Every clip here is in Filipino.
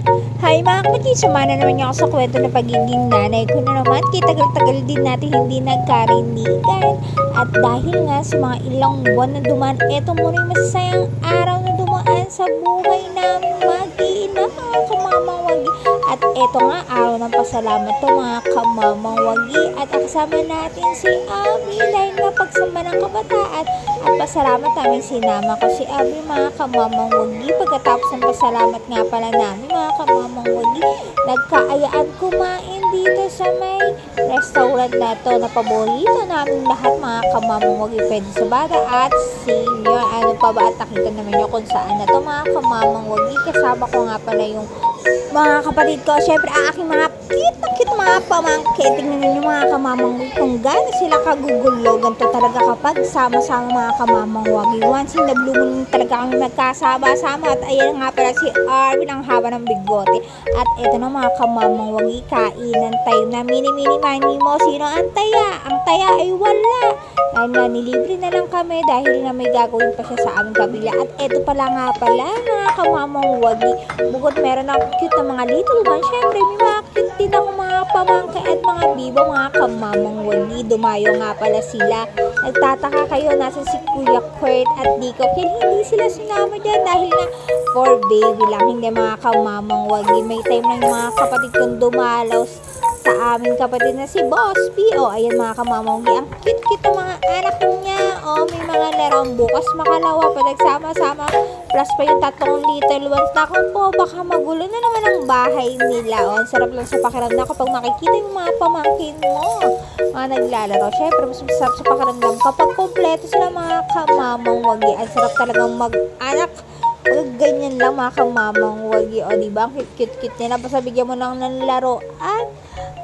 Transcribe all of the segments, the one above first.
Hi mga kapatid, sumana naman niyo ako sa kwento ng pagiging nanay ko na naman. Tagal-tagal din natin hindi nagkarinigan. At dahil nga sa mga ilang buwan na dumaan, eto muna yung masasayang araw na dumaan sa buhay namin mag-iina mga kamamang wagi. At eto nga, araw ng pasalamat to mga kamamang wagi. At kasama natin si Abby dahil nga pagsamba ng kabataan. At pasalamat namin sinama ko si Abby mga kamamang wagi. Pagkatapos ng pasalamat nga pala namin mga kamamang wagi, nagkaayaan kumain dito sa may restaurant na to na paborito namin lahat mga kamamang wagi, pwede sa bata at senior. Ano pa ba, at nakita naman nyo kung saan na to mga kamamang wagi. Kasama ko nga pala yung mga kapatid ko, syempre ang aking mga cute mga pamangkin. Tingnan ninyo mga kamamang wagi kung gaano sila kagugulo. Ganito talaga kapag sama-sama mga kamamang wagi. Once in the blue moon talaga kami magkasama-sama. At ayan nga pala si Arvin, ang haba ng bigote. At eto na mga kamamang wagi, kainan tayo na mini-mini mani mo. Sino ang taya? Ang taya ay wala. Dahil nga nilibre na lang kami dahil nga may gagawin pa siya sa aming kabila. At eto pala nga pala mga kamamang wagi, bukod meron ako cute na mga little one, syempre may mga cute din ako mga pamangkin at mga bibo mga kamamang wagi. Dumayo nga pala sila. Nagtataka kayo, nasa si Kuya Kurt at Nico. Kaya hindi sila sinama dyan dahil na for baby lang. Hindi mga kamamang wagi. May time lang yung mga kapatid kong dumalaw sa aming kapatid na si Boss P. O, ayan mga kamamang wagi. Ang cute-cute ng mga anak niya. O, may mga larong bukas makalawa pa nagsama-sama. Plus pa yung tatlong little ones. Naku po, baka magulo na naman ang bahay nila. O, ang sarap lang sa pakiramdam kapag makikita yung mga pamangkin mo, mga naglalaro. Syempre, mas masarap sa pakiramdam kapag kompleto sila mga kamamang wagi. Ang sarap talagang mag-anak. Ganyan lang mga kamamang wagi. O, diba? Ang cute-cute nila. Basta bigyan mo lang ng laruan.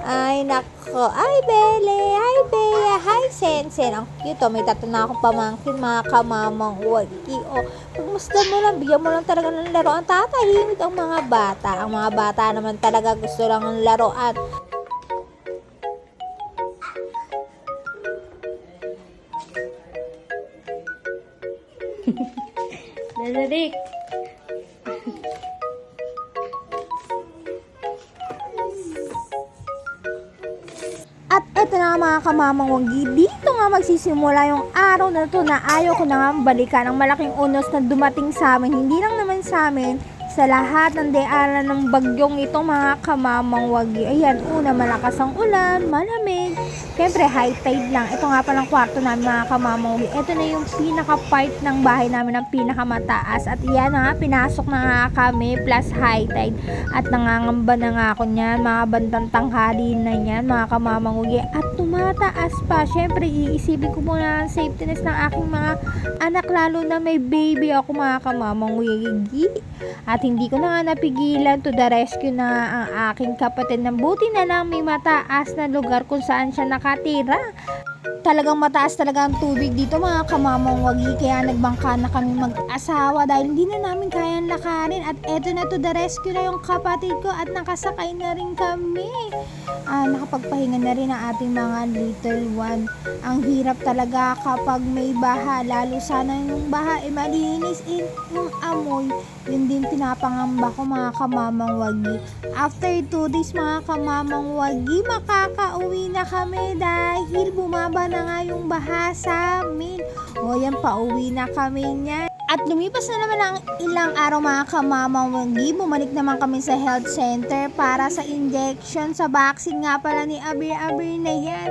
Ay, nako. Ay, Bele. Hi, Bea. Hi, Sensen. Ang cute, May tatlo na akong pamangkin, mga kamamang wagi. Pagmasdan mo lang, bigyan mo lang talaga ng laruan. Tatahimik ang mga bata. Ang mga bata naman talaga gusto lang ng laruan. Dadarik. At eto na nga mga kamamang wagi, dito nga magsisimula yung araw na to na ayaw ko na nga balikan ang malaking unos na dumating sa amin. Hindi lang naman sa amin, sa lahat ng daanan ng bagyong ito mga kamamang wagi. Ayan, una malakas ang ulan, malamig. Siyempre high tide lang. Ito nga palang kwarto namin mga kamamang wagi. Ito na yung pinaka-part ng bahay namin ng pinakamataas. At iyan na nga, pinasok na nga kami plus high tide. At nangangamba na nga ako niyan, mga bandang tanghali na yan mga kamamang wagi. At tumataas pa. Siyempre iisipin ko muna ang safetyness ng aking mga anak, lalo na may baby ako mga kamamang wagi. At hindi ko na nga napigilan, to the rescue na ang aking kapatid. Buti na lang may mataas na lugar kung saan siya nakatira. Talagang mataas talaga ang tubig dito mga kamamang wagi, kaya nagbangka na kami mag-asawa dahil hindi na namin kayang lakarin. At eto na, to the rescue na yung kapatid ko at nakasakay na rin kami. Nakapagpahinga na rin ang ating mga little one. Ang hirap talaga kapag may baha, lalo sana yung baha malinis, yung amoy. Yun din pinapangamba ko mga kamamang wagi. After 2 days mga kamamang wagi, makakauwi na kami dahil bumaba na nga yung baha sa amin. O yan, pauwi na kami niyan. At lumipas na naman ang ilang araw mga kamamang wagi, bumalik naman kami sa health center para sa injection sa vaccine nga pala ni Abir na yan.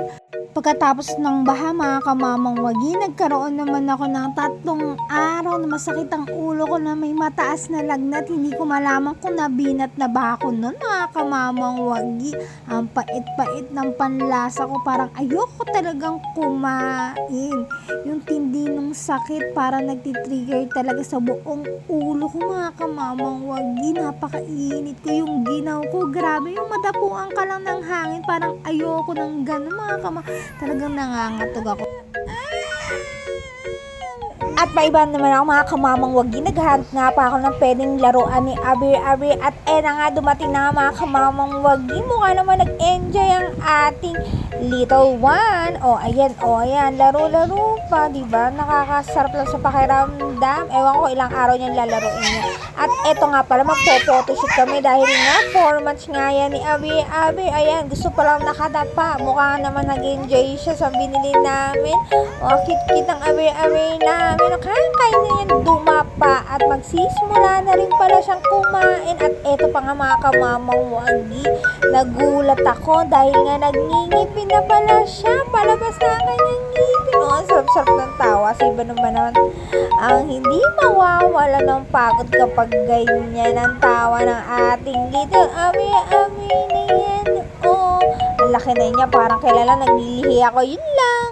Pagkatapos ng baha mga kamamang wagi, nagkaroon naman ako ng 3 araw na masakit ang ulo ko na may mataas na lagnat. Hindi ko malaman kung nabinat na ba ako nun mga kamamang wagi. Ang pait-pait ng panlasa ko, parang ayoko talagang kumain. Yung tindi ng sakit parang nagtitrigger talaga sa buong ulo ko mga kamamang wagi. Napakainit ko yung ginaw ko. Grabe, yung madapuan ka lang ng hangin, parang ayoko ng ganun mga kamamang. Talagang nangangatog ako. At maiba naman ako mga kamamang wagi, naghahanap nga pa ako ng pwedeng laruan ni Abir. At na nga, dumating na nga mga kamamang wagi. Mukha naman nag-enjoy ang ating little one. Ayan, laro-laro pa, diba? Nakakasarap lang sa pakiramdam. Ewan ko ilang araw niyang lalaroin niya. At eto nga pala, magpo-photoshoot kami dahil nga 4 months nga yan ni Abi. Ayan, gusto palang nakadapa. Mukha naman nag-enjoy siya sa binili namin. Cute ang Abi namin. Kaya na yan dumapa at magsisimula na rin pala siyang kumain. At eto pa nga mga kamamang wagi, nagulat ako dahil nga nagngingipin na pala siya. Palabas na ang kanyang ngipin. Ang sarap-sarap ng tawa. Sa iba naman ang hindi mawawala ng pagod kapag ganyan ang tawa ng ating little Abi na yan. Ang laki na niya, parang kilala naglilihi ako. Yun lang.